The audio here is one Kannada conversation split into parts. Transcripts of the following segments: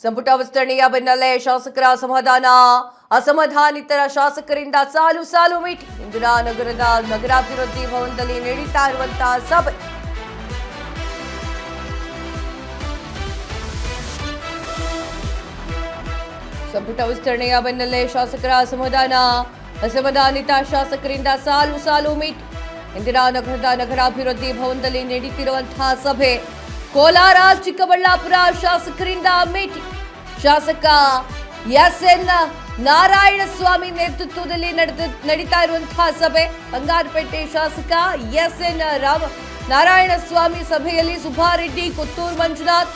ಸಂಪುಟ ವಿಸ್ತರಣೆಯ ಬೆನ್ನಲ್ಲೇ ಶಾಸಕರ ಅಸಮಾಧಾನಿತರ ಶಾಸಕರಿಂದ ಸಾಲು ಸಾಲು ಮೀಟಿಂಗ್. ಇಂದಿನ ನಗರದ ನಗರಾಭಿವೃದ್ಧಿ ಭವನದಲ್ಲಿ ನಡೀತಾ ಇರುವಂತಹ ಸಭೆ. ಸಂಪುಟ ವಿಸ್ತರಣೆಯ ಬೆನ್ನಲ್ಲೇ ಶಾಸಕರ ಅಸಮಾಧಾನಿತ ಶಾಸಕರಿಂದ ಸಾಲು ಸಾಲು ಮೀಟಿಂಗ್. ಇಂದಿನ ನಗರದ ನಗರಾಭಿವೃದ್ಧಿ ಭವನದಲ್ಲಿ ನಡೀತಿರುವಂತಹ ಸಭೆ. ಕೋಲಾರ ಚಿಕ್ಕಬಳ್ಳಾಪುರ ಶಾಸಕರಿಂದ ಮೀಟಿಂಗ್. ಶಾಸಕ ಎಸ್.ಎನ್. ನಾರಾಯಣಸ್ವಾಮಿ ನೇತೃತ್ವದಲ್ಲಿ ನಡೀತಾ ಇರುವಂತಹ ಸಭೆ. ಬಂಗಾರಪೇಟೆ ಶಾಸಕ ಎಸ್.ಎನ್. ನಾರಾಯಣಸ್ವಾಮಿ ಸಭೆಯಲ್ಲಿ ಸುಬ್ಬಾರೆಡ್ಡಿ, ಕೊತ್ತೂರು ಮಂಜುನಾಥ್,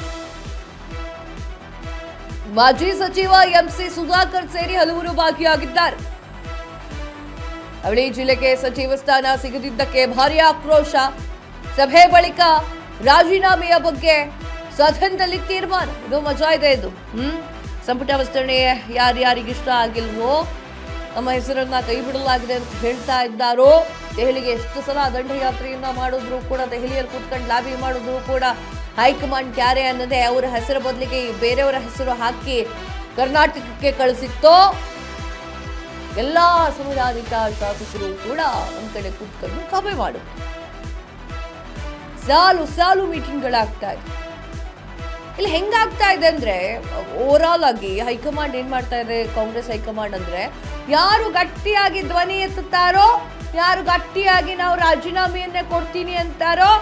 ಮಾಜಿ ಸಚಿವ ಎಂಸಿ ಸುಧಾಕರ್ ಸೇರಿ ಹಲವರು ಭಾಗಿಯಾಗಿದ್ದಾರೆ. ಅವಳಿ ಜಿಲ್ಲೆಗೆ ಸಚಿವ ಸ್ಥಾನ ಸಿಗದಿದ್ದಕ್ಕೆ ಭಾರೀ ಆಕ್ರೋಶ. ಸಭೆ ಬಳಿಕ ರಾಜೀನಾಮೆಯ ಬಗ್ಗೆ ಸದನದಲ್ಲಿ ತೀರ್ಮಾನ. ಇದು ಮಜಾ ಇದೆ. ಇದು ಸಂಪುಟ ವಿಸ್ತರಣೆ ಯಾರ್ಯಾರಿಗಿಷ್ಟ ಆಗಿಲ್ವೋ, ನಮ್ಮ ಹೆಸರನ್ನ ಕೈ ಬಿಡಲಾಗಿದೆ ಅಂತ ಹೇಳ್ತಾ ಇದ್ದಾರೋ, ದೆಹಲಿಗೆ ಎಷ್ಟು ಸಲ ದಂಡಯಾತ್ರೆಯನ್ನ ಮಾಡಿದ್ರು ಕೂಡ, ದೆಹಲಿಯಲ್ಲಿ ಕೂತ್ಕೊಂಡು ಲಾಬಿ ಮಾಡಿದ್ರು ಕೂಡ ಹೈಕಮಾಂಡ್ ಕ್ಯಾರೆ ಅನ್ನದೇ ಅವರ ಹೆಸರು ಬದಲಿಗೆ ಬೇರೆಯವರ ಹೆಸರು ಹಾಕಿ ಕರ್ನಾಟಕಕ್ಕೆ ಕಳಿಸಿತ್ತೋ, ಎಲ್ಲಾ ಅಸಮಾಧಾನಿತ ಶಾಸಕರು ಕೂಡ ಒಂದ್ ಕಡೆ ಕೂತ್ಕೊಂಡು ಸಭೆ ಮಾಡುದು. ಸಾಲು ಸಾಲು ಮೀಟಿಂಗ್ಗಳಾಗ್ತಾ ಇದೆ. ಇಲ್ಲಿ ಹೆಂಗಾಗ್ತಾ ಇದೆ ಅಂದ್ರೆ, ಓವರ್ ಆಲ್ ಆಗಿ ಹೈಕಮಾಂಡ್ ಏನ್ ಮಾಡ್ತಾ ಇದೆ, ಕಾಂಗ್ರೆಸ್ ಹೈಕಮಾಂಡ್ ಅಂದ್ರೆ, ಯಾರು ಗಟ್ಟಿಯಾಗಿ ಧ್ವನಿ ಎತ್ತುತ್ತಾರೋ, ಯಾರು ಗಟ್ಟಿಯಾಗಿ ನಾವು ರಾಜೀನಾಮೆಯನ್ನೇ ಕೊಡ್ತೀನಿ ಅಂತಾರೋ,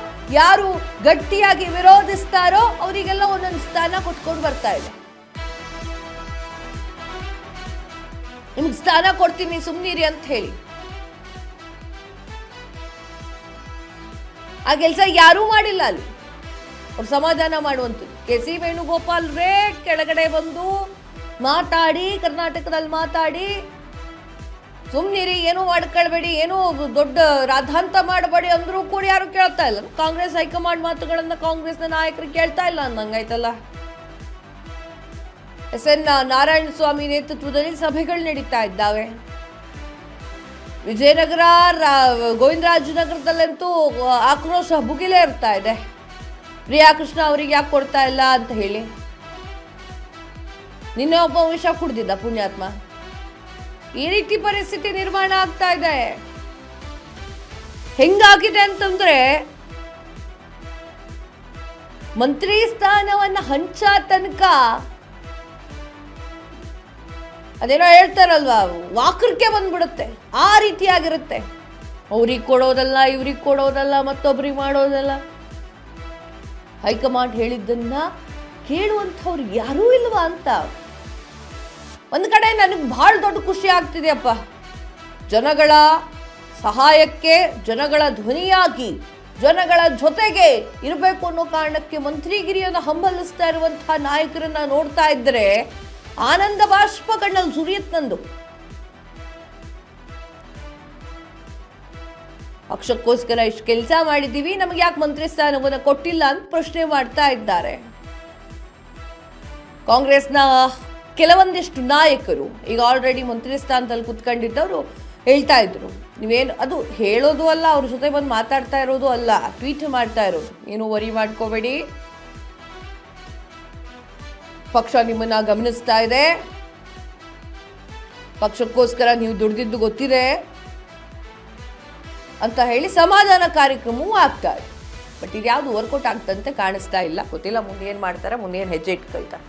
ಯಾರು ಗಟ್ಟಿಯಾಗಿ ವಿರೋಧಿಸ್ತಾರೋ ಅವರಿಗೆಲ್ಲ ಒಂದೊಂದು ಸ್ಥಾನ ಕೊಟ್ಕೊಂಡು ಬರ್ತಾ ಇದೆ. ನಿಮ್ಗೆ ಸ್ಥಾನ ಕೊಡ್ತೀನಿ ಸುಮ್ನಿರಿ ಅಂತ ಹೇಳಿ. ಆ ಕೆಲಸ ಯಾರೂ ಮಾಡಿಲ್ಲ. ಅಲ್ಲಿ ಅವ್ರು ಸಮಾಧಾನ ಮಾಡುವಂಥದ್ದು. ಕೆ.ಸಿ. ವೇಣುಗೋಪಾಲ್ ರೇಟ್ ಕೆಳಗಡೆ ಬಂದು ಮಾತಾಡಿ, ಕರ್ನಾಟಕದಲ್ಲಿ ಮಾತಾಡಿ, ಸುಮ್ನಿರಿ, ಏನೂ ಮಾಡ್ಕೊಳ್ಬೇಡಿ, ಏನೂ ದೊಡ್ಡ ರಾಧಾಂತ ಮಾಡಬೇಡಿ ಅಂದ್ರೂ ಕೂಡ ಯಾರು ಕೇಳ್ತಾ ಇಲ್ಲ. ಕಾಂಗ್ರೆಸ್ ಹೈಕಮಾಂಡ್ ಮಾತುಗಳನ್ನ ಕಾಂಗ್ರೆಸ್ನ ನಾಯಕರು ಕೇಳ್ತಾ ಇಲ್ಲ ಅಂದಂಗಾಯ್ತಲ್ಲ. ಎಸ್.ಎನ್. ನಾರಾಯಣಸ್ವಾಮಿ ನೇತೃತ್ವದಲ್ಲಿ ಸಭೆಗಳು ನಡೀತಾ ಇದ್ದಾವೆ. ವಿಜಯನಗರ, ಗೋವಿಂದರಾಜನಗರದಲ್ಲಂತೂ ಆಕ್ರೋಶ ಭುಗಿಲೇ ಇರ್ತಾ ಇದೆ. ಪ್ರಿಯಾ ಕೃಷ್ಣ ಅವರಿಗೆ ಯಾಕೆ ಕೊಡ್ತಾ ಇಲ್ಲ ಅಂತ ಹೇಳಿ. ನಿನ್ನೆ ಒಬ್ಬ ವಿಷ ಕುಡ್ದಿದ್ದ ಪುಣ್ಯಾತ್ಮ. ಈ ರೀತಿ ಪರಿಸ್ಥಿತಿ ನಿರ್ಮಾಣ ಆಗ್ತಾ ಇದೆ. ಹೆಂಗಾಗಿದೆ ಅಂತಂದ್ರೆ, ಮಂತ್ರಿ ಸ್ಥಾನವನ್ನ ಹಂಚ ತನಕ ಅದೇನೋ ಹೇಳ್ತಾರಲ್ವಾ, ವಾಕರ್ಕೆ ಬಂದ್ಬಿಡುತ್ತೆ. ಆ ರೀತಿಯಾಗಿರುತ್ತೆ. ಅವ್ರಿಗೆ ಕೊಡೋದಲ್ಲ, ಇವ್ರಿಗೆ ಕೊಡೋದಲ್ಲ, ಮತ್ತೊಬ್ರಿಗೆ ಮಾಡೋದಲ್ಲ. ಹೈಕಮಾಂಡ್ ಹೇಳಿದ್ದನ್ನ ಕೇಳುವಂಥವ್ರು ಯಾರೂ ಇಲ್ವಾ ಅಂತ ಒಂದ್ ಕಡೆ ನನಗೆ ಬಹಳ ದೊಡ್ಡ ಖುಷಿ ಆಗ್ತಿದೆಯಪ್ಪ. ಜನಗಳ ಸಹಾಯಕ್ಕೆ, ಜನಗಳ ಧ್ವನಿಯಾಗಿ, ಜನಗಳ ಜೊತೆಗೆ ಇರಬೇಕು ಅನ್ನೋ ಕಾರಣಕ್ಕೆ ಮಂತ್ರಿಗಿರಿಯನ್ನು ಹಂಬಲಿಸ್ತಾ ಇರುವಂತಹ ನಾಯಕರನ್ನ ನೋಡ್ತಾ ಇದ್ರೆ ಆನಂದ ಬಾಷ್ಪ ಕಣ್ಣಲ್ಲಿ ಸುರಿಯತ್ ನಂದು. ಪಕ್ಷಕ್ಕೋಸ್ಕರ ಇಷ್ಟು ಕೆಲಸ ಮಾಡಿದ್ದೀವಿ, ನಮಗೆ ಯಾಕೆ ಮಂತ್ರಿ ಸ್ಥಾನವನ್ನು ಕೊಟ್ಟಿಲ್ಲ ಅಂತ ಪ್ರಶ್ನೆ ಮಾಡ್ತಾ ಇದ್ದಾರೆ. ಕಾಂಗ್ರೆಸ್ನ ಕೆಲವೊಂದಿಷ್ಟು ನಾಯಕರು ಈಗ ಆಲ್ರೆಡಿ ಮಂತ್ರಿ ಸ್ಥಾನದಲ್ಲಿ ಕುತ್ಕೊಂಡಿದ್ದವರು ಹೇಳ್ತಾ ಇದ್ರು, ನೀವೇನು ಅದು ಹೇಳೋದು ಅಲ್ಲ, ಅವ್ರ ಜೊತೆ ಬಂದು ಮಾತಾಡ್ತಾ ಇರೋದು ಅಲ್ಲ, ಟ್ವೀಟ್ ಮಾಡ್ತಾ ಇರೋದು. ಏನು ವರಿ ಮಾಡ್ಕೋಬೇಡಿ, ಪಕ್ಷ ನಿಮ್ಮನ್ನ ಗಮನಿಸ್ತಾ ಇದೆ, ಪಕ್ಷಕ್ಕೋಸ್ಕರ ನೀವು ದುಡ್ದಿದ್ದು ಗೊತ್ತಿದೆ ಅಂತ ಹೇಳಿ ಸಮಾಧಾನ ಕಾರ್ಯಕ್ರಮವೂ ಆಗ್ತಾ ಇದೆ. ಬಟ್ ಇದ್ಯಾವುದು ವರ್ಕೌಟ್ ಆಗ್ತಂತೆ ಕಾಣಿಸ್ತಾ ಇಲ್ಲ. ಗೊತ್ತಿಲ್ಲ ಮುಂದೆ ಏನ್ ಮಾಡ್ತಾರೆ, ಮುಂದೆ ಏನ್ ಹೆಜ್ಜೆ ಇಟ್ಕೊಳ್ತಾರೆ.